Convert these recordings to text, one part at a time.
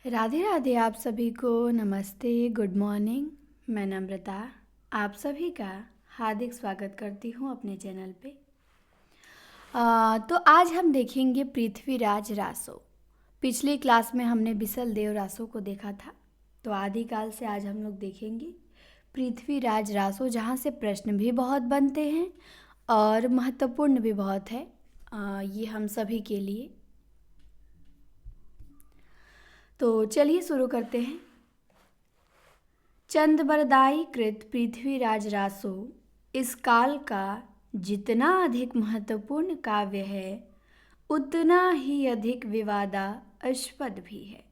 राधे राधे। आप सभी को नमस्ते, गुड मॉर्निंग। मैं नम्रता आप सभी का हार्दिक स्वागत करती हूँ अपने चैनल पे। तो आज हम देखेंगे पृथ्वीराज रासो। पिछली क्लास में हमने बिसल देव रासो को देखा था, तो आदिकाल से आज हम लोग देखेंगे पृथ्वीराज रासो, जहाँ से प्रश्न भी बहुत बनते हैं और महत्वपूर्ण भी बहुत है ये हम सभी के लिए। तो चलिए शुरू करते हैं। चंदबरदाई कृत पृथ्वीराज रासो इस काल का जितना अधिक महत्वपूर्ण काव्य है उतना ही अधिक विवादास्पद भी है।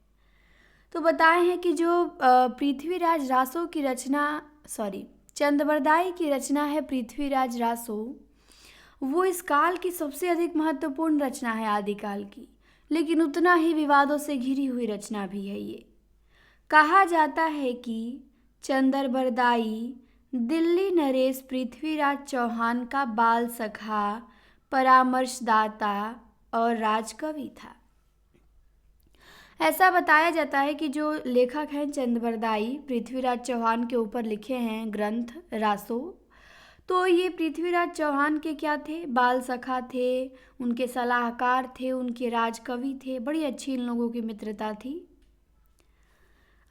तो बताए हैं कि जो पृथ्वीराज रासो की रचना चंदबरदाई की रचना है पृथ्वीराज रासो, वो इस काल की सबसे अधिक महत्वपूर्ण रचना है आदिकाल की, लेकिन उतना ही विवादों से घिरी हुई रचना भी है ये। कहा जाता है कि चंदबरदाई दिल्ली नरेश पृथ्वीराज चौहान का बाल सखा, परामर्शदाता और राजकवि था। ऐसा बताया जाता है कि जो लेखक हैं चंदबरदाई पृथ्वीराज चौहान के ऊपर लिखे हैं ग्रंथ रासो, तो ये पृथ्वीराज चौहान के क्या थे, बाल सखा थे, उनके सलाहकार थे, उनके राजकवि थे। बड़ी अच्छी इन लोगों की मित्रता थी।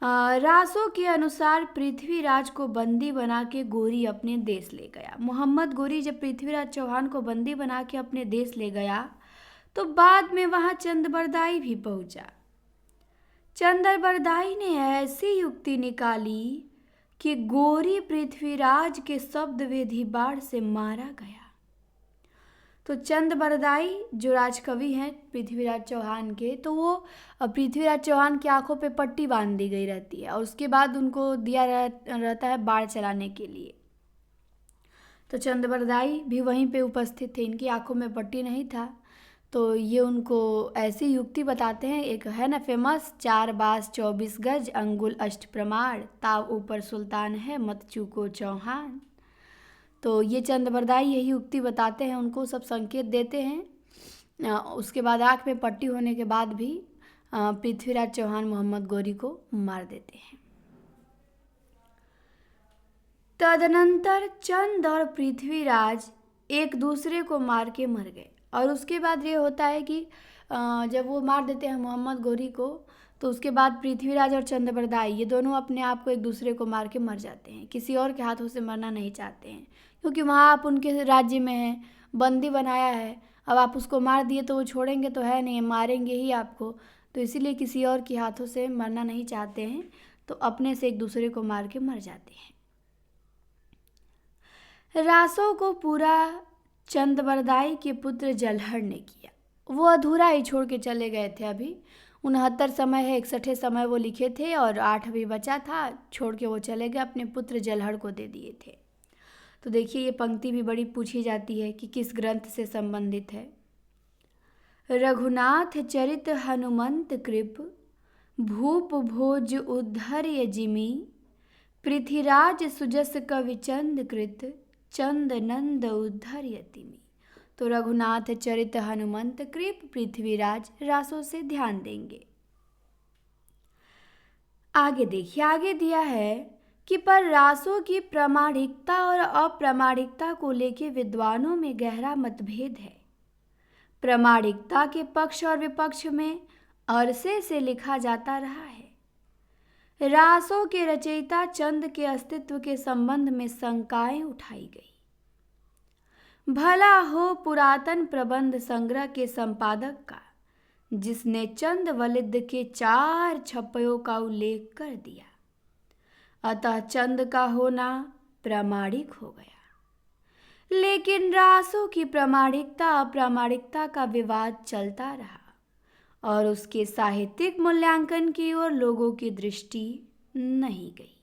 रासो के अनुसार पृथ्वीराज को बंदी बना के गोरी अपने देश ले गया। मोहम्मद गोरी जब पृथ्वीराज चौहान को बंदी बना के अपने देश ले गया, तो बाद में वहाँ चंदबरदाई भी पहुँचा। चंदबरदाई ने ऐसी युक्ति निकाली कि गोरी पृथ्वीराज के शब्द वेधी बाढ़ से मारा गया। तो चंदबरदाई जो राजकवि हैं पृथ्वीराज चौहान के, तो वो पृथ्वीराज चौहान की आंखों पे पट्टी बांध दी गई रहती है और उसके बाद उनको दिया रहता है बाढ़ चलाने के लिए। तो चंदबरदाई भी वहीं पे उपस्थित थे, इनकी आंखों में पट्टी नहीं था, तो ये उनको ऐसी युक्ति बताते हैं। एक है ना फेमस, 4 बास 24 गज अंगुल अष्ट प्रमाण, ताव ऊपर सुल्तान है मत चूको चौहान। तो ये चंदबरदाई यही युक्ति बताते हैं, उनको सब संकेत देते हैं। उसके बाद आँख में पट्टी होने के बाद भी पृथ्वीराज चौहान मोहम्मद गोरी को मार देते हैं। तदनंतर चंद और पृथ्वीराज एक दूसरे को मार के मर गए। और उसके बाद ये होता है कि जब वो मार देते हैं मोहम्मद गोरी को, तो उसके बाद पृथ्वीराज और चंदबरदाई ये दोनों अपने आप को एक दूसरे को मार के मर जाते हैं। किसी और के हाथों से मरना नहीं चाहते हैं, क्योंकि वहाँ आप उनके राज्य में हैं, बंदी बनाया है। अब आप उसको मार दिए तो वो छोड़ेंगे तो है नहीं, मारेंगे ही आपको। तो इसीलिए किसी और के हाथों से मरना नहीं चाहते हैं, तो अपने से एक दूसरे को मार के मर जाते हैं। रासो को पूरा चंदबरदाई के पुत्र जलहर ने किया। वो अधूरा ही छोड़ के चले गए थे। अभी 69 समय है, 61 समय वो लिखे थे और 8 अभी बचा था, छोड़ के वो चले गए, अपने पुत्र जलहर को दे दिए थे। तो देखिए ये पंक्ति भी बड़ी पूछी जाती है कि किस ग्रंथ से संबंधित है। रघुनाथ चरित हनुमंत कृप, भूप भोज उद्धर्य जिमी, पृथ्वीराज सुजस कविचंद कृत, चंद नंद उद्धर्यतिमी। तो रघुनाथ चरित हनुमंत कृप पृथ्वीराज रासो से ध्यान देंगे। आगे देखिए, आगे दिया है कि पर रासो की प्रामाणिकता और अप्रामाणिकता को लेकर विद्वानों में गहरा मतभेद है। प्रामाणिकता के पक्ष और विपक्ष में अरसे से लिखा जाता रहा है। रासो के रचयिता चंद के अस्तित्व के संबंध में शंकाएं उठाई गई। भला हो पुरातन प्रबंध संग्रह के संपादक का, जिसने चंद वलिद के 4 छपयों का उल्लेख कर दिया, अतः चंद का होना प्रामाणिक हो गया। लेकिन रासो की प्रामाणिकता अप्रामाणिकता का विवाद चलता रहा और उसके साहित्यिक मूल्यांकन की ओर लोगों की दृष्टि नहीं गई।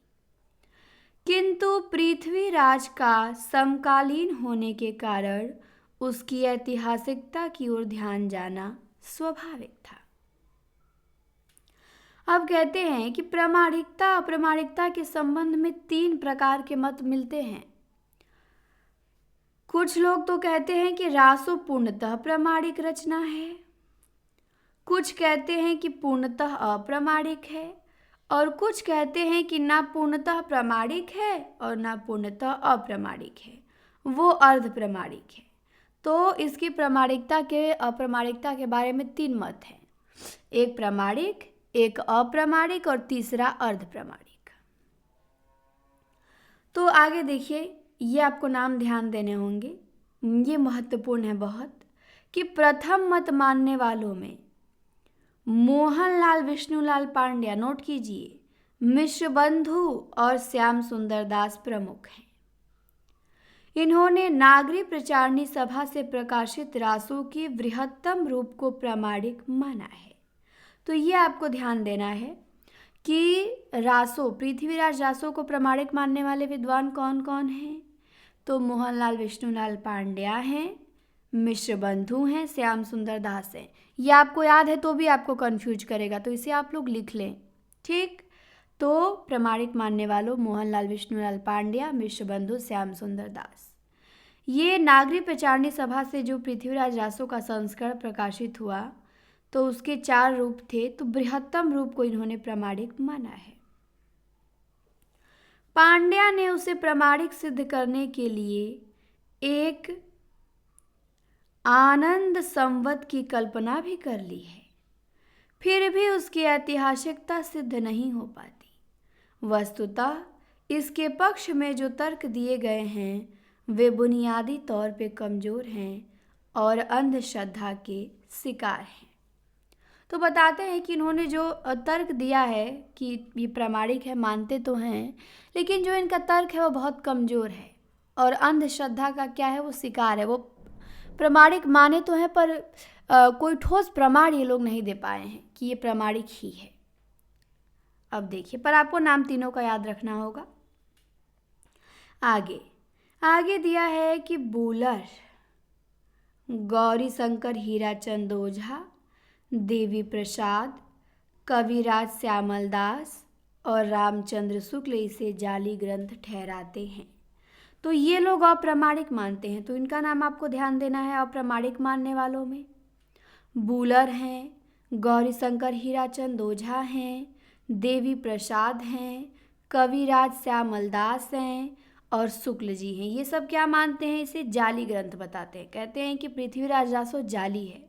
किंतु पृथ्वीराज का समकालीन होने के कारण उसकी ऐतिहासिकता की ओर ध्यान जाना स्वाभाविक था। अब कहते हैं कि प्रामाणिकता अप्रामाणिकता के संबंध में 3 प्रकार के मत मिलते हैं। कुछ लोग तो कहते हैं कि रासो पूर्णतः प्रामाणिक रचना है, कुछ कहते हैं कि पूर्णतः अप्रामाणिक है, और कुछ कहते हैं कि ना पूर्णतः प्रामाणिक है और ना पूर्णतः अप्रामाणिक है, वो अर्ध प्रामाणिक है। तो इसकी प्रामाणिकता के अप्रामाणिकता के बारे में 3 मत हैं, एक प्रामाणिक, एक अप्रामाणिक और तीसरा अर्ध प्रामाणिक। तो आगे देखिए, ये आपको नाम ध्यान देने होंगे, ये महत्वपूर्ण है बहुत, कि प्रथम मत मानने वालों में मोहनलाल विष्णुलाल पांड्या, नोट कीजिए, मिश्र बंधु और श्याम सुंदर दास प्रमुख हैं। इन्होंने नागरी प्रचारणी सभा से प्रकाशित रासों के बृहत्तम रूप को प्रामाणिक माना है। तो ये आपको ध्यान देना है कि रासों, पृथ्वीराज रासों को प्रामाणिक मानने वाले विद्वान कौन कौन हैं। तो मोहनलाल विष्णुलाल पांड्या हैं, मिश्र बंधु हैं, श्याम सुंदर दास हैं। ये आपको याद है तो भी आपको कंफ्यूज करेगा, तो इसे आप लोग लिख लें, ठीक। तो प्रामाणिक मानने वालों मोहनलाल विष्णुलाल पांड्या, मिश्र बंधु, श्याम सुंदर दास। ये नागरी प्रचारणी सभा से जो पृथ्वीराज रासों का संस्करण प्रकाशित हुआ, तो उसके 4 रूप थे, तो बृहत्तम रूप को इन्होंने प्रामाणिक माना है। पांड्या ने उसे प्रामाणिक सिद्ध करने के लिए एक आनंद संवत की कल्पना भी कर ली है, फिर भी उसकी ऐतिहासिकता सिद्ध नहीं हो पाती। वस्तुतः इसके पक्ष में जो तर्क दिए गए हैं वे बुनियादी तौर पे कमज़ोर हैं और अंधश्रद्धा के शिकार हैं। तो बताते हैं कि इन्होंने जो तर्क दिया है कि ये प्रामाणिक है, मानते तो हैं, लेकिन जो इनका तर्क है वो बहुत कमज़ोर है और अंधश्रद्धा का क्या है, वो शिकार है। वो प्रामाणिक माने तो हैं पर कोई ठोस प्रमाण ये लोग नहीं दे पाए हैं कि ये प्रामाणिक ही है। अब देखिए, पर आपको नाम तीनों का याद रखना होगा। आगे दिया है कि बूलर, गौरी शंकर हीराचंद ओझा, देवी प्रसाद, कविराज श्यामल दास और रामचंद्र शुक्ल इसे जाली ग्रंथ ठहराते हैं। तो ये लोग अप्रामाणिक मानते हैं, तो इनका नाम आपको ध्यान देना है। अप्रामाणिक मानने वालों में बूलर हैं, गौरी शंकर हीराचंद ओझा हैं, देवी प्रसाद हैं, कविराज श्यामल दास हैं और शुक्ल जी हैं। ये सब क्या मानते हैं, इसे जाली ग्रंथ बताते हैं, कहते हैं कि पृथ्वीराज रासो जाली है।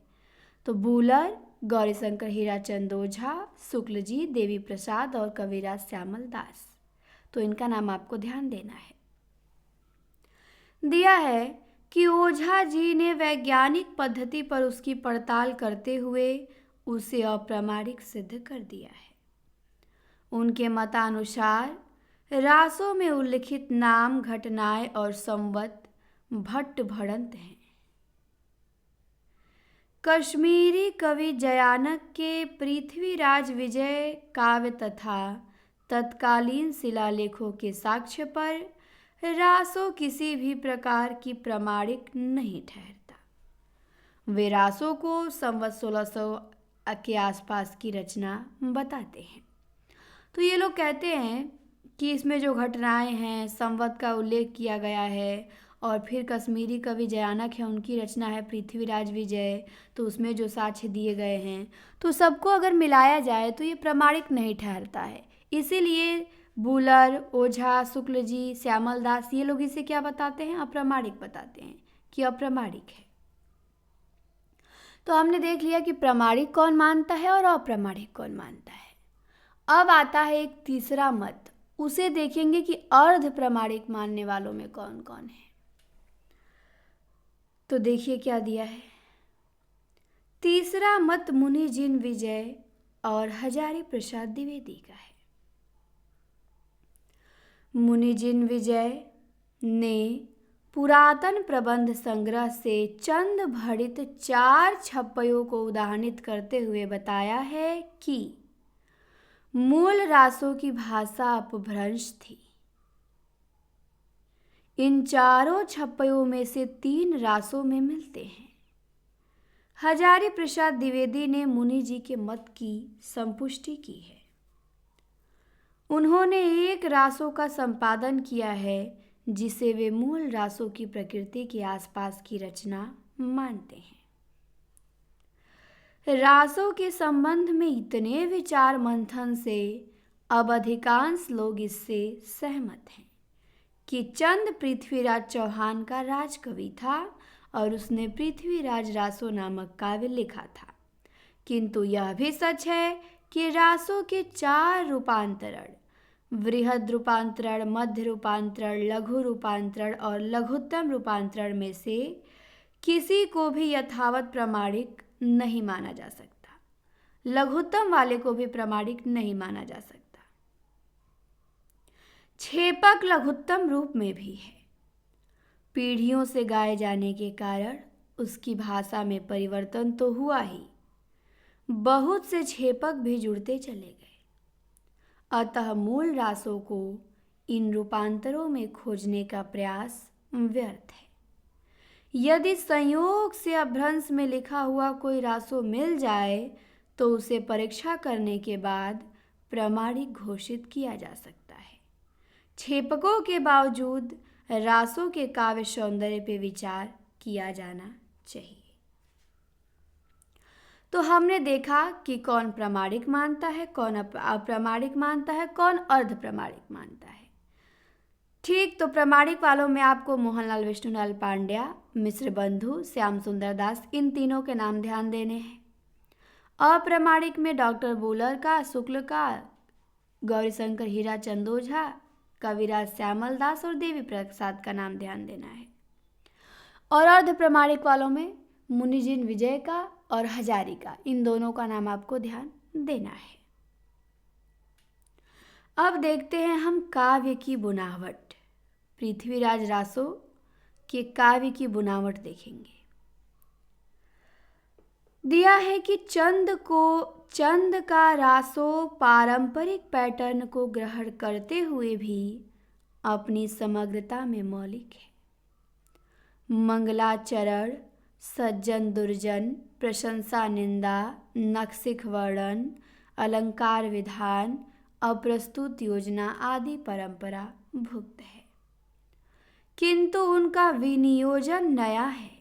तो बूलर, गौरी शंकर हीराचंद ओझा, शुक्ल जी, देवी प्रसाद और कविराज श्यामल दास, तो इनका नाम आपको ध्यान देना है। दिया है कि ओझा जी ने वैज्ञानिक पद्धति पर उसकी पड़ताल करते हुए उसे अप्रामाणिक सिद्ध कर दिया है। उनके मतानुसार रासों में उल्लिखित नाम, घटनाएं और संवत भट्ट भड़ंत हैं। कश्मीरी कवि जयानक के पृथ्वीराज विजय काव्य तथा तत्कालीन शिलालेखों के साक्ष्य पर रासो किसी भी प्रकार की प्रामाणिक नहीं ठहरता। वे रासो को संवत 1600 के आसपास की रचना बताते हैं। तो ये लोग कहते हैं कि इसमें जो घटनाएं हैं, संवत का उल्लेख किया गया है, और फिर कश्मीरी कवि जयानक है, उनकी रचना है पृथ्वीराज विजय, तो उसमें जो साक्ष्य दिए गए हैं, तो सबको अगर मिलाया जाए तो ये प्रामाणिक नहीं ठहरता है। इसीलिए बूलर, ओझा, शुक्ल जी, श्यामल दास, ये लोग इसे क्या बताते हैं, अप्रामाणिक बताते हैं कि अप्रामाणिक है। तो हमने देख लिया कि प्रामाणिक कौन मानता है और अप्रामाणिक कौन मानता है। अब आता है एक तीसरा मत, उसे देखेंगे कि अर्ध प्रामाणिक मानने वालों में कौन कौन है। तो देखिए क्या दिया है। तीसरा मत मुनि जिन विजय और हजारी प्रसाद द्विवेदी का है। मुनि जिन विजय ने पुरातन प्रबंध संग्रह से चंद भड़ित 4 छप्पयों को उदाहरणित करते हुए बताया है कि मूल रासों की भाषा अपभ्रंश थी। इन चारों छप्पयों में से 3 रासों में मिलते हैं। हजारी प्रसाद द्विवेदी ने मुनि जी के मत की संपुष्टि की है। उन्होंने एक रासों का संपादन किया है जिसे वे मूल रासों की प्रकृति के आसपास की रचना मानते हैं। रासों के संबंध में इतने विचार मंथन से अब अधिकांश लोग इससे सहमत हैं कि चंद पृथ्वीराज चौहान का राजकवि था और उसने पृथ्वीराज रासो नामक काव्य लिखा था। किंतु यह भी सच है कि रासो के 4 रूपांतरण, वृहद रूपांतरण, मध्य रूपांतरण, लघु रूपांतरण और लघुत्तम रूपांतरण में से किसी को भी यथावत प्रामाणिक नहीं माना जा सकता। लघुत्तम वाले को भी प्रामाणिक नहीं माना जा सकता। छेपक लघुत्तम रूप में भी है। पीढ़ियों से गाए जाने के कारण उसकी भाषा में परिवर्तन तो हुआ ही, बहुत से छेपक भी जुड़ते चले गए। अतः मूल रासों को इन रूपांतरों में खोजने का प्रयास व्यर्थ है। यदि संयोग से अपभ्रंश में लिखा हुआ कोई रासो मिल जाए तो उसे परीक्षा करने के बाद प्रामाणिक घोषित किया जा सकता है। छेपकों के बावजूद रासों के काव्य सौंदर्य पे विचार किया जाना चाहिए। तो हमने देखा कि कौन प्रामाणिक मानता है, कौन अप्रामाणिक मानता है, कौन अर्ध प्रामाणिक मानता है। ठीक, तो प्रामाणिक वालों में आपको मोहनलाल विष्णुलाल पांड्या, मिश्र बंधु, श्याम सुंदर दास, इन तीनों के नाम ध्यान देने हैं। अप्रामाणिक में डॉक्टर बुलर का, शुक्ल का, गौरीशंकर हीराचंद ओझा, कविराज श्यामल दास और देवी प्रसाद का नाम ध्यान देना है। और अर्ध प्रामाणिक वालों में मुनिजिन विजय का और हजारी का, इन दोनों का नाम आपको ध्यान देना है। अब देखते हैं हम काव्य की बुनावट। पृथ्वीराज रासो के काव्य की बुनावट देखेंगे। दिया है कि चंद का रासो पारंपरिक पैटर्न को ग्रहण करते हुए भी अपनी समग्रता में मौलिक है। मंगलाचरण, सज्जन दुर्जन, प्रशंसा निंदा, नखशिख वर्णन, अलंकार विधान, अप्रस्तुत योजना आदि परंपरा भुक्त है, किंतु उनका विनियोजन नया है।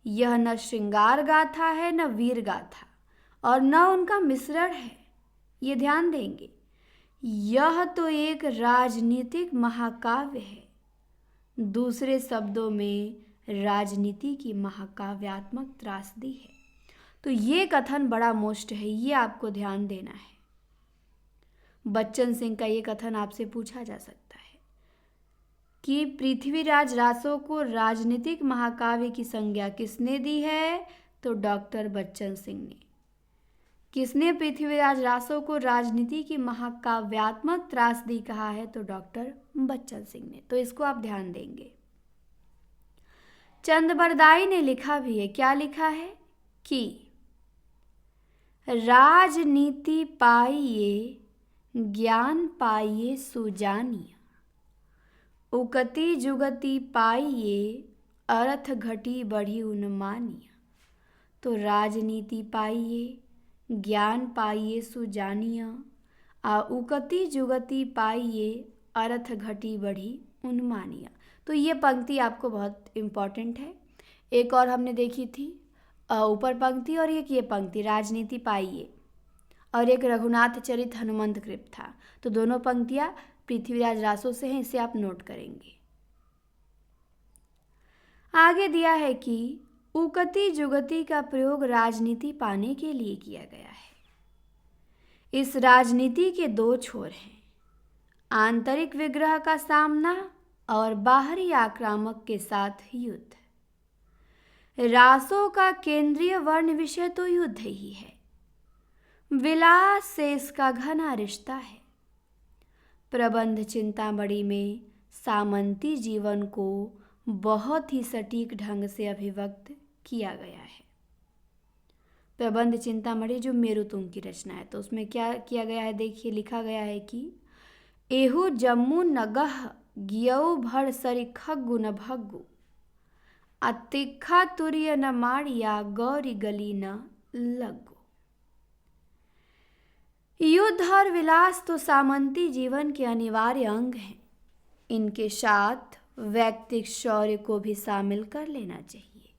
यह न श्रृंगार गाथा है, न वीर गाथा, और न उनका मिश्रण है। ये ध्यान देंगे, यह तो एक राजनीतिक महाकाव्य है। दूसरे शब्दों में राजनीति की महाकाव्यात्मक त्रासदी है। तो ये कथन बड़ा मोस्ट है, ये आपको ध्यान देना है। बच्चन सिंह का ये कथन आपसे पूछा जा सकता है कि पृथ्वीराज रासो को राजनीतिक महाकाव्य की संज्ञा किसने दी है? तो डॉक्टर बच्चन सिंह ने। किसने पृथ्वीराज रासो को राजनीति की महाकाव्यात्मक त्रासदी कहा है? तो डॉक्टर बच्चन सिंह ने। तो इसको आप ध्यान देंगे। चंद बरदाई ने लिखा भी है, क्या लिखा है कि राजनीति पाइए ज्ञान पाइए सुजानिया, उकती जुगती पाइए अर्थ घटी बढ़ी उन्मानिया। तो राजनीति पाइए, ज्ञान पाइए सुजानिया, उकती जुगती पाइए अर्थ घटी बढ़ी उन्मानिया। तो ये पंक्ति आपको बहुत इम्पॉर्टेंट है। एक और हमने देखी थी ऊपर पंक्ति, और एक ये पंक्ति राजनीति पाइए, और एक रघुनाथ चरित हनुमंत कृप था। तो दोनों पंक्तियां पृथ्वीराज रासो से हैं, इसे आप नोट करेंगे। आगे दिया है कि उकती जुगती का प्रयोग राजनीति पाने के लिए किया गया है। इस राजनीति के 2 छोर हैं, आंतरिक विग्रह का सामना और बाहरी आक्रामक के साथ युद्ध। रासो का केंद्रीय वर्ण विषय तो युद्ध ही है, विलास से इसका घना रिश्ता है। प्रबंध चिंतामणि में सामंती जीवन को बहुत ही सटीक ढंग से अभिव्यक्त किया गया है। प्रबंध चिंतामणि जो मेरुतुंग की रचना है, तो उसमें क्या किया गया है? देखिए, लिखा गया है कि एहु जम्मू नगह गियऊ भर सरि खग्गु न भग्गु, अतिखा तुर्य न मारिया गौरी गली न लगो। युद्ध और विलास तो सामंती जीवन के अनिवार्य अंग हैं। इनके साथ व्यक्तिक शौर्य को भी शामिल कर लेना चाहिए।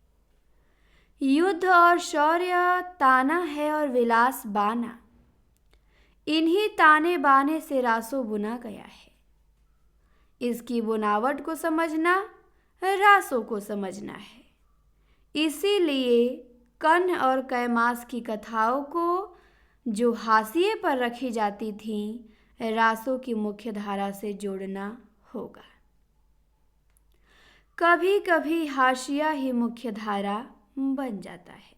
युद्ध और शौर्य ताना है और विलास बाना, इन्हीं ताने बाने से रासो बुना गया है। इसकी बुनावट को समझना रासों को समझना है। इसीलिए कर्ण और कैमास की कथाओं को जो हाशिए पर रखी जाती थीं, रासों की मुख्य धारा से जोड़ना होगा। कभी कभी हाशिया ही मुख्य धारा बन जाता है।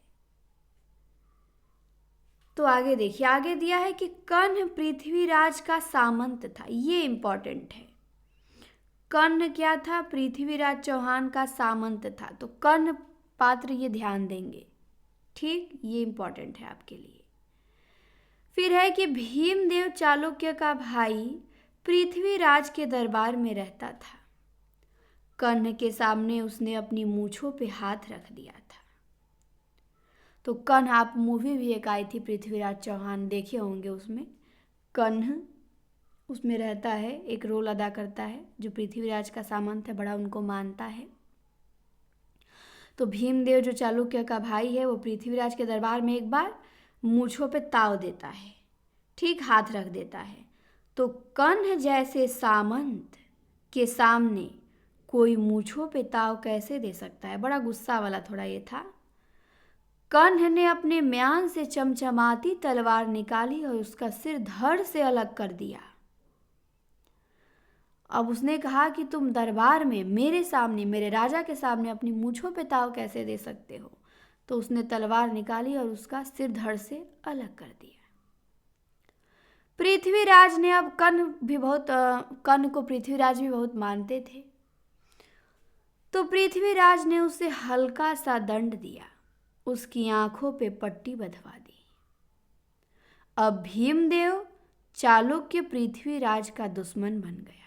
तो आगे देखिए, आगे दिया है कि कर्ण पृथ्वीराज का सामंत था। ये इंपॉर्टेंट है। कर्ण क्या था? पृथ्वीराज चौहान का सामंत था। तो कर्ण पात्र ये ध्यान देंगे, ठीक, ये इंपॉर्टेंट है आपके लिए। फिर है कि भीमदेव चालुक्य का भाई पृथ्वीराज के दरबार में रहता था। कर्ण के सामने उसने अपनी मूंछों पे हाथ रख दिया था। तो कर्ण, आप मूवी भी एक आई थी पृथ्वीराज चौहान, देखे होंगे। उसमें कर्ण उसमें रहता है, एक रोल अदा करता है, जो पृथ्वीराज का सामंत है, बड़ा उनको मानता है। तो भीमदेव जो चालुक्य का भाई है, वो पृथ्वीराज के दरबार में एक बार मूंछों पे ताव देता है, ठीक, हाथ रख देता है। तो कर्ण जैसे सामंत के सामने कोई मूंछों पे ताव कैसे दे सकता है? बड़ा गुस्सा वाला थोड़ा ये था। कर्ण ने अपने म्यान से चमचमाती तलवार निकाली और उसका सिर धड़ से अलग कर दिया। अब उसने कहा कि तुम दरबार में मेरे सामने, मेरे राजा के सामने अपनी मूंछों पे ताव कैसे दे सकते हो? तो उसने तलवार निकाली और उसका सिर धड़ से अलग कर दिया। पृथ्वीराज ने, अब कर्ण को पृथ्वीराज भी बहुत मानते थे, तो पृथ्वीराज ने उसे हल्का सा दंड दिया, उसकी आंखों पे पट्टी बंधवा दी। अब भीमदेव चालुक्य पृथ्वीराज का दुश्मन बन गया।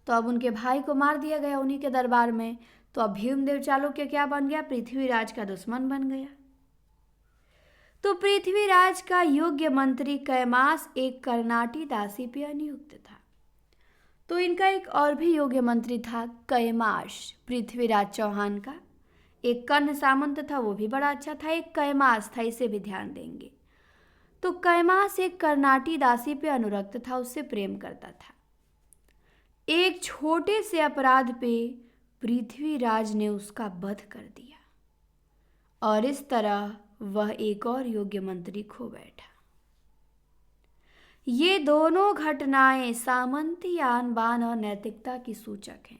तो अब उनके भाई को मार दिया गया उन्हीं के दरबार में। तो अब भीमदेव चालुक्य क्या बन गया? पृथ्वीराज का दुश्मन बन गया। तो पृथ्वीराज का योग्य मंत्री कैमास एक कर्नाटी दासी पे नियुक्त था। तो इनका एक और भी योग्य मंत्री था, कैमाश, पृथ्वीराज चौहान का। एक कर्ण सामंत था, वो भी बड़ा अच्छा था। एक कैमास था, इसे भी ध्यान देंगे। तो कैमास एक कर्नाटी दासी पे अनुरक्त था, उससे प्रेम करता था। एक छोटे से अपराध पे पृथ्वीराज ने उसका वध कर दिया और इस तरह वह एक और योग्य मंत्री खो बैठा। ये दोनों घटनाएं सामंती आन बान और नैतिकता की सूचक हैं।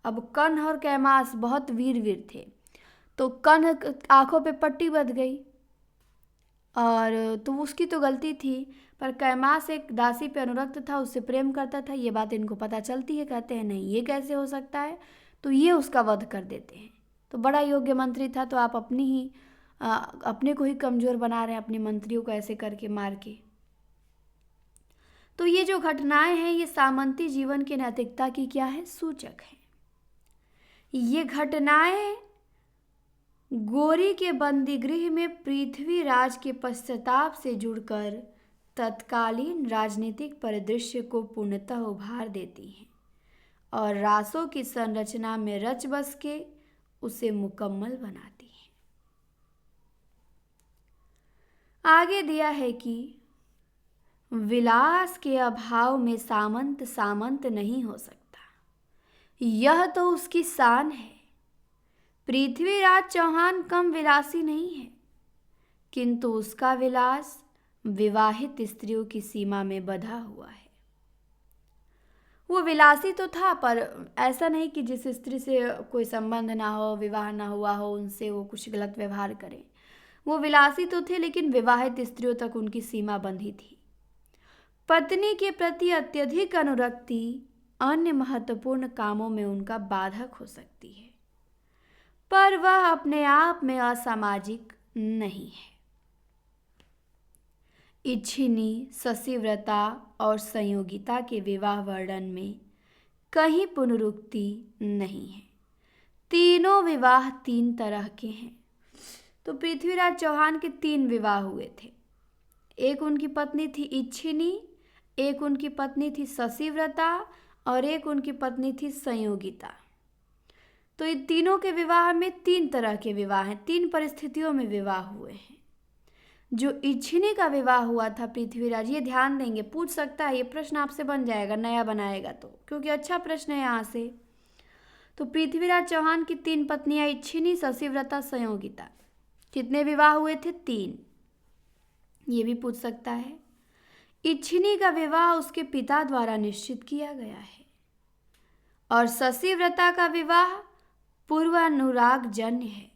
अब कर्ण और कैमास बहुत वीर थे, तो कर्ण आंखों पे पट्टी बंध गई और तो उसकी तो गलती थी, पर कैमास एक दासी पे अनुरक्त था, उससे प्रेम करता था। ये बात इनको पता चलती है, कहते हैं नहीं ये कैसे हो सकता है, तो ये उसका वध कर देते हैं। तो बड़ा योग्य मंत्री था, तो आप अपने को ही कमज़ोर बना रहे हैं, अपने मंत्रियों को ऐसे करके मार के। तो ये जो घटनाएं हैं, ये सामंती जीवन की नैतिकता की क्या है? सूचक है। ये घटनाएं गोरी के बंदीगृह में पृथ्वीराज के पश्चाताप से जुड़कर तत्कालीन राजनीतिक परिदृश्य को पूर्णतः उभार देती हैं और रासों की संरचना में रच बस के उसे मुकम्मल बनाती हैं। आगे दिया है कि विलास के अभाव में सामंत सामंत नहीं हो सकता, यह तो उसकी शान है। पृथ्वीराज चौहान कम विलासी नहीं है, किंतु उसका विलास विवाहित स्त्रियों की सीमा में बंधा हुआ है। वो विलासी तो था, पर ऐसा नहीं कि जिस स्त्री से कोई संबंध ना हो, विवाह ना हुआ हो, उनसे वो कुछ गलत व्यवहार करें। वो विलासी तो थे, लेकिन विवाहित स्त्रियों तक उनकी सीमा बंधी थी। पत्नी के प्रति अत्यधिक अनुरक्ति अन्य महत्वपूर्ण कामों में उनका बाधक हो सकती है, पर वह अपने आप में असामाजिक नहीं है। इच्छिनी, शशिव्रता और संयोगिता के विवाह वर्णन में कहीं पुनरुक्ति नहीं है। तीनों विवाह 3 तरह के हैं। तो पृथ्वीराज चौहान के 3 विवाह हुए थे। एक उनकी पत्नी थी इच्छिनी, एक उनकी पत्नी थी शशिव्रता और एक उनकी पत्नी थी संयोगिता। तो इन तीनों के विवाह में 3 तरह के विवाह हैं, 3 परिस्थितियों में विवाह हुए हैं। जो इच्छिनी का विवाह हुआ था पृथ्वीराज, ये ध्यान देंगे, पूछ सकता है, ये प्रश्न आपसे बन जाएगा नया बनाएगा तो, क्योंकि अच्छा प्रश्न है यहाँ से। तो पृथ्वीराज चौहान की 3 पत्नियां इच्छिनी, शशिव्रता, संयोगिता। कितने विवाह हुए थे? 3। ये भी पूछ सकता है। इच्छिनी का विवाह उसके पिता द्वारा निश्चित किया गया है और शशिव्रता का विवाह पूर्वानुराग जन्य है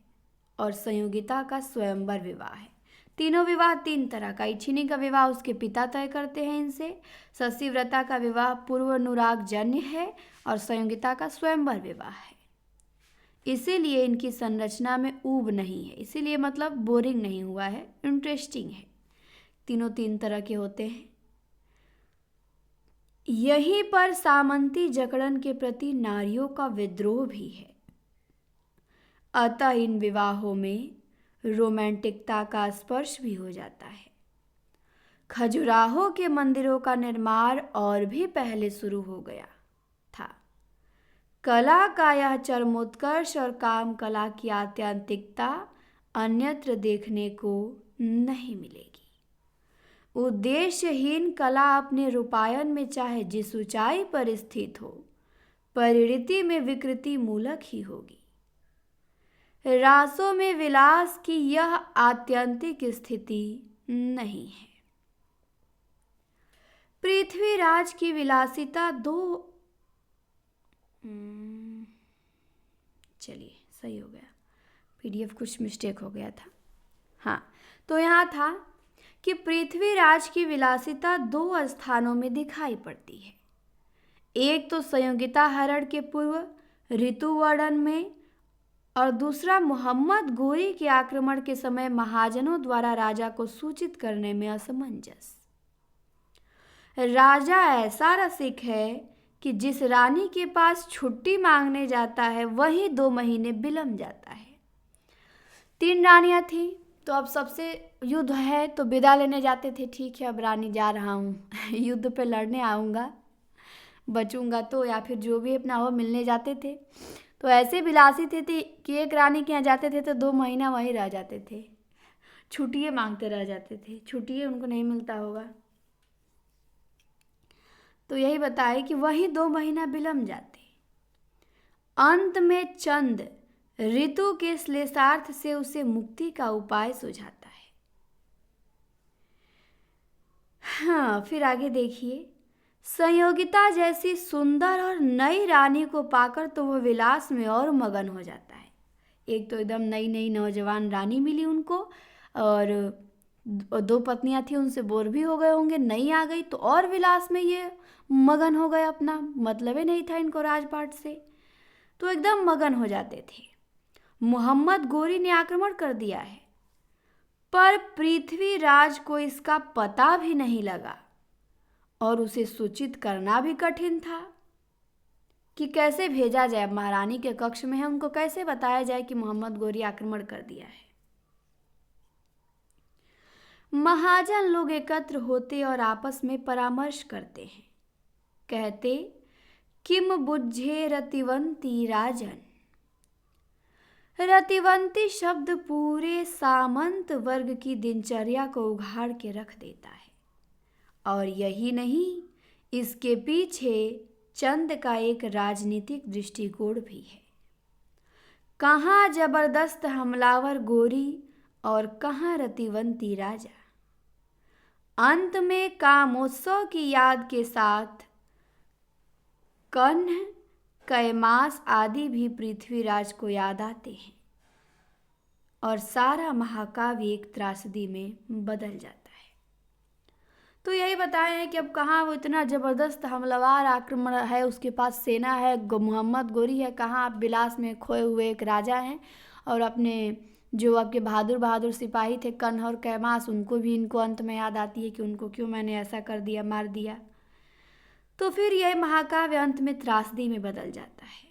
और संयोगिता का स्वयंवर विवाह है। तीनों विवाह 3 तरह का। इच्छिनी का विवाह उसके पिता तय करते हैं इनसे, शशिव्रता का विवाह पूर्वानुराग जन्य है और संयोगिता का स्वयंवर विवाह है। इसीलिए इनकी संरचना में ऊब नहीं है, इसीलिए मतलब बोरिंग नहीं हुआ है, इंटरेस्टिंग है। तीनों 3 तरह के होते हैं। यहीं पर सामंती जकड़न के प्रति नारियों का विद्रोह भी है। अतः इन विवाहों में रोमांटिकता का स्पर्श भी हो जाता है। खजुराहो के मंदिरों का निर्माण और भी पहले शुरू हो गया था। कला का यह चरमोत्कर्ष और काम कला की आत्यंतिकता अन्यत्र देखने को नहीं मिलेगी। उद्देश्यहीन कला अपने रूपायन में चाहे जिस ऊंचाई पर स्थित हो, परिणति में विकृति मूलक ही होगी। रासों में विलास की यह आत्यंतिक स्थिति नहीं है। पृथ्वीराज की विलासिता चलिए सही हो गया, PDF कुछ मिस्टेक हो गया था। हाँ, तो यहाँ था कि पृथ्वीराज की विलासिता 2 स्थानों में दिखाई पड़ती है। एक तो संयोगिता हरण के पूर्व ऋतुवर्णन में और दूसरा मोहम्मद गोरी के आक्रमण के समय महाजनों द्वारा राजा को सूचित करने में असमंजस। राजा ऐसा रसिक है कि जिस रानी के पास छुट्टी मांगने जाता है वही 2 महीने विलंब जाता है। 3 रानियां थी, तो अब सबसे युद्ध है तो विदा लेने जाते थे, ठीक है अब रानी जा रहा हूँ युद्ध पे लड़ने आऊँगा, बचूंगा तो, या फिर जो भी अपना हो मिलने जाते थे। तो ऐसे विलासी थे कि एक रानी के यहाँ जाते थे तो 2 महीना वहीं रह जाते थे, छुट्टियाँ मांगते रह जाते थे, छुट्टियाँ उनको नहीं मिलता होगा। तो यही बताए कि वही 2 महीना विलंब जाते। अंत में चंद ऋतु के श्लेषार्थ से उसे मुक्ति का उपाय सुझाता है। हाँ, फिर आगे देखिए, संयोगिता जैसी सुंदर और नई रानी को पाकर तो वह विलास में और मगन हो जाता है। एक तो एकदम नई नई नौजवान रानी मिली उनको और 2 पत्नियां थी, उनसे बोर भी हो गए होंगे, नई आ गई तो और विलास में ये मगन हो गए, अपना मतलब ही नहीं था इनको राजपाट से, तो एकदम मगन हो जाते थे। मोहम्मद गोरी ने आक्रमण कर दिया है, पर पृथ्वीराज को इसका पता भी नहीं लगा और उसे सूचित करना भी कठिन था कि कैसे भेजा जाए। महारानी के कक्ष में है, उनको कैसे बताया जाए कि मोहम्मद गोरी आक्रमण कर दिया है। महाजन लोग एकत्र होते और आपस में परामर्श करते हैं, कहते किम बुझे रतिवंती राजन। रतिवंती शब्द पूरे सामंत वर्ग की दिनचर्या को उघाड़ के रख देता है। और यही नहीं, इसके पीछे चंद का एक राजनीतिक दृष्टिकोण भी है। कहाँ जबरदस्त हमलावर गोरी और कहाँ रतिवंती राजा। अंत में कामोत्सव की याद के साथ कन्ह, कैमास आदि भी पृथ्वीराज को याद आते हैं और सारा महाकाव्य एक त्रासदी में बदल जाता है। तो यही बताए हैं कि अब कहाँ वो इतना ज़बरदस्त हमलावर आक्रमण है, उसके पास सेना है, मोहम्मद गोरी है, कहाँ आप विलास में खोए हुए एक राजा हैं और अपने जो आपके बहादुर बहादुर सिपाही थे कन्ह और कैमास, उनको भी इनको अंत में याद आती है कि उनको क्यों मैंने ऐसा कर दिया, मार दिया। तो फिर यह महाकाव्य अंत में त्रासदी में बदल जाता है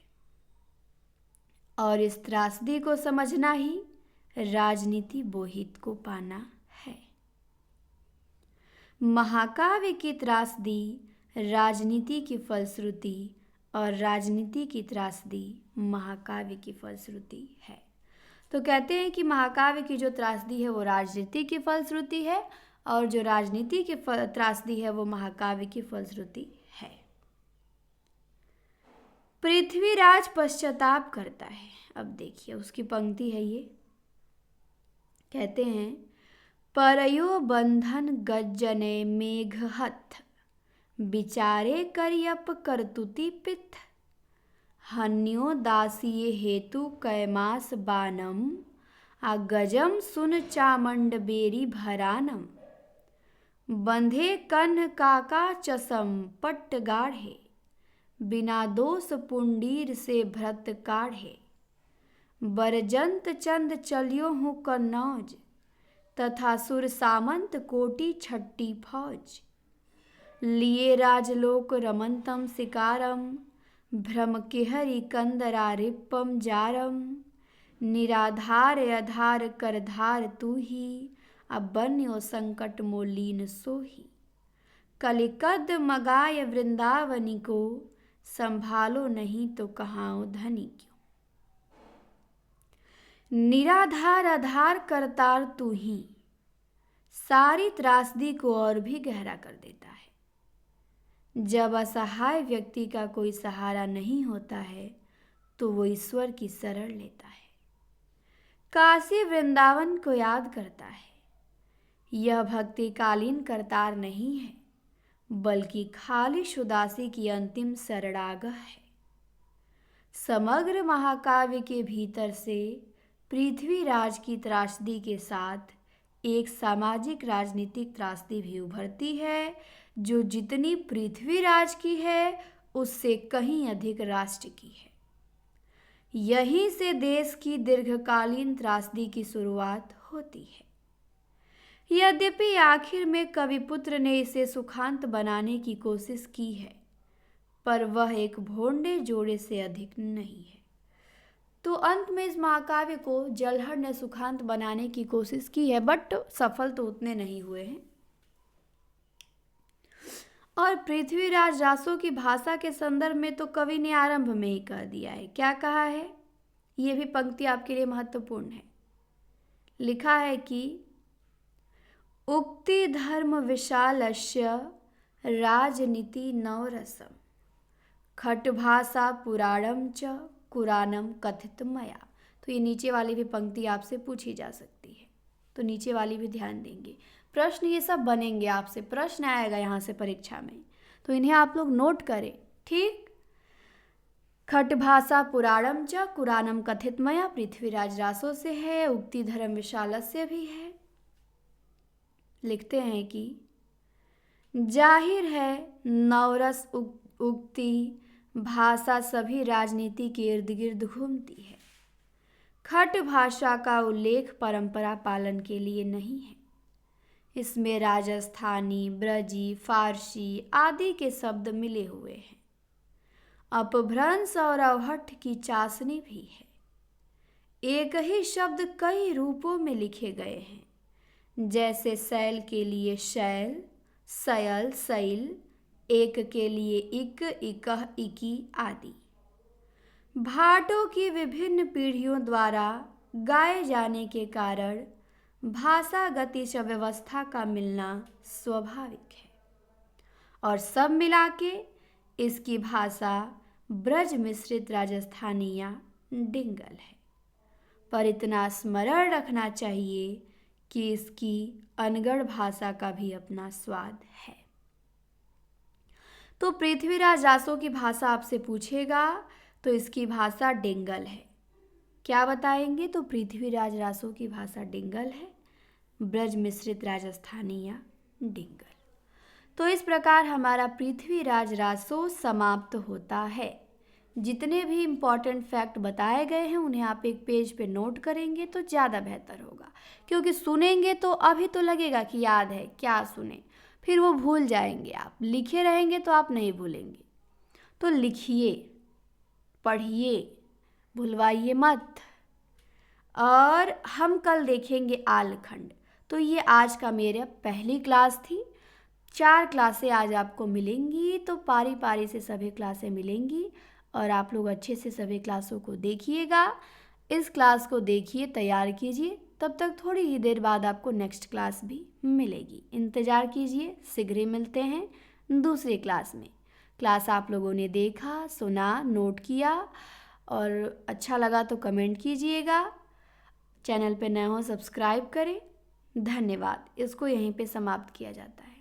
और इस त्रासदी को समझना ही राजनीति बोहित को पाना है। महाकाव्य की त्रासदी राजनीति की फलश्रुति और राजनीति की त्रासदी महाकाव्य की फलश्रुति है। तो कहते हैं कि महाकाव्य की जो त्रासदी है वो राजनीति की फलश्रुति है और जो राजनीति की त्रासदी है वो महाकाव्य की फलश्रुति है। पृथ्वीराज पश्चाताप करता है। अब देखिए उसकी पंक्ति है ये, कहते हैं परयो बंधन गज्जने मेघहथ विचारे करियप करतुति पित्थ हन्यो दासिये हेतु कैमास बानम आ गजम सुन चामंड बेरी भरानम बंधे कन्ह काका चसम पट्ट गाढ़े बिना दोष पुंडीर से भ्रत काढ़े बरजंत चंद चलियो हूँ कन्नौज तथा सुर सामंत कोटि छट्टी फौज लिए राजलोक रमंतम शिकारम भ्रम केहरि कंदरा रिप्पम जारम निराधार अधार करधार तू ही अब बन्यो संकट मोलीन सोही कलिकद मगाय वृंदावनी को संभालो नहीं तो कहाओ धनी क्यों। निराधार आधार करतार तू ही सारी त्रासदी को और भी गहरा कर देता है। जब असहाय व्यक्ति का कोई सहारा नहीं होता है तो वो ईश्वर की शरण लेता है, काशी वृंदावन को याद करता है। यह भक्तिकालीन करतार नहीं है बल्कि खालिश उदासी की अंतिम शरणागह है। समग्र महाकाव्य के भीतर से पृथ्वीराज की त्रासदी के साथ एक सामाजिक राजनीतिक त्रासदी भी उभरती है जो जितनी पृथ्वीराज की है उससे कहीं अधिक राष्ट्र की है। यहीं से देश की दीर्घकालीन त्रासदी की शुरुआत होती है। यद्यपि आखिर में कविपुत्र ने इसे सुखांत बनाने की कोशिश की है पर वह एक भोंडे जोड़े से अधिक नहीं है। तो अंत में इस महाकाव्य को जलहर ने सुखांत बनाने की कोशिश की है बट सफल तो उतने नहीं हुए हैं। और पृथ्वीराज रासो की भाषा के संदर्भ में तो कवि ने आरंभ में ही कह दिया है। क्या कहा है, ये भी पंक्ति आपके लिए महत्वपूर्ण है। लिखा है कि उक्ति धर्म विशालस्य राजनीति नवरसम खट भाषा पुराणम च कुरानम कथित मया। तो ये नीचे वाली भी पंक्ति आपसे पूछी जा सकती है, तो नीचे वाली भी ध्यान देंगे। प्रश्न ये सब बनेंगे, आपसे प्रश्न आएगा यहाँ से परीक्षा में, तो इन्हें आप लोग नोट करें, ठीक। खट भाषा पुराणम च कुरानम कथित मया पृथ्वीराज रासो से है, उक्ति धर्म विशालस्य भी है। लिखते हैं कि जाहिर है नवरस उक्ति भाषा सभी राजनीति के इर्द गिर्द घूमती है। खट भाषा का उल्लेख परंपरा पालन के लिए नहीं है। इसमें राजस्थानी, ब्रजी, फारसी आदि के शब्द मिले हुए हैं। अपभ्रंश और अवहट्ठ की चाशनी भी है। एक ही शब्द कई रूपों में लिखे गए हैं, जैसे शैल के लिए शैल, शयल, शैल, एक के लिए इक, इकह, इकी आदि। भाटों की विभिन्न पीढ़ियों द्वारा गाए जाने के कारण भाषागतिश व्यवस्था का मिलना स्वाभाविक है और सब मिला के इसकी भाषा ब्रज मिश्रित राजस्थानी या डिंगल है। पर इतना स्मरण रखना चाहिए कि इसकी अनगढ़ भाषा का भी अपना स्वाद है। तो पृथ्वीराज रासो की भाषा आपसे पूछेगा तो इसकी भाषा डिंगल है। क्या बताएंगे, तो पृथ्वीराज रासो की भाषा डिंगल है, ब्रज मिश्रित राजस्थानी या डिंगल। तो इस प्रकार हमारा पृथ्वीराज रासो समाप्त होता है। जितने भी इम्पॉर्टेंट फैक्ट बताए गए हैं उन्हें आप एक पेज पे नोट करेंगे तो ज़्यादा बेहतर होगा, क्योंकि सुनेंगे तो अभी तो लगेगा कि याद है, क्या सुने, फिर वो भूल जाएंगे। आप लिखे रहेंगे तो आप नहीं भूलेंगे। तो लिखिए, पढ़िए, भुलवाइए मत। और हम कल देखेंगे आलखंड। तो ये आज का मेरा पहली क्लास थी। 4 क्लासें आज आपको मिलेंगी, तो पारी पारी से सभी क्लासें मिलेंगी और आप लोग अच्छे से सभी क्लासों को देखिएगा। इस क्लास को देखिए, तैयार कीजिए, तब तक थोड़ी ही देर बाद आपको नेक्स्ट क्लास भी मिलेगी। इंतज़ार कीजिए, शीघ्र ही मिलते हैं दूसरी क्लास में। क्लास आप लोगों ने देखा, सुना, नोट किया और अच्छा लगा तो कमेंट कीजिएगा। चैनल पे नए हो सब्सक्राइब करें। धन्यवाद। इसको यहीं पे समाप्त किया जाता है।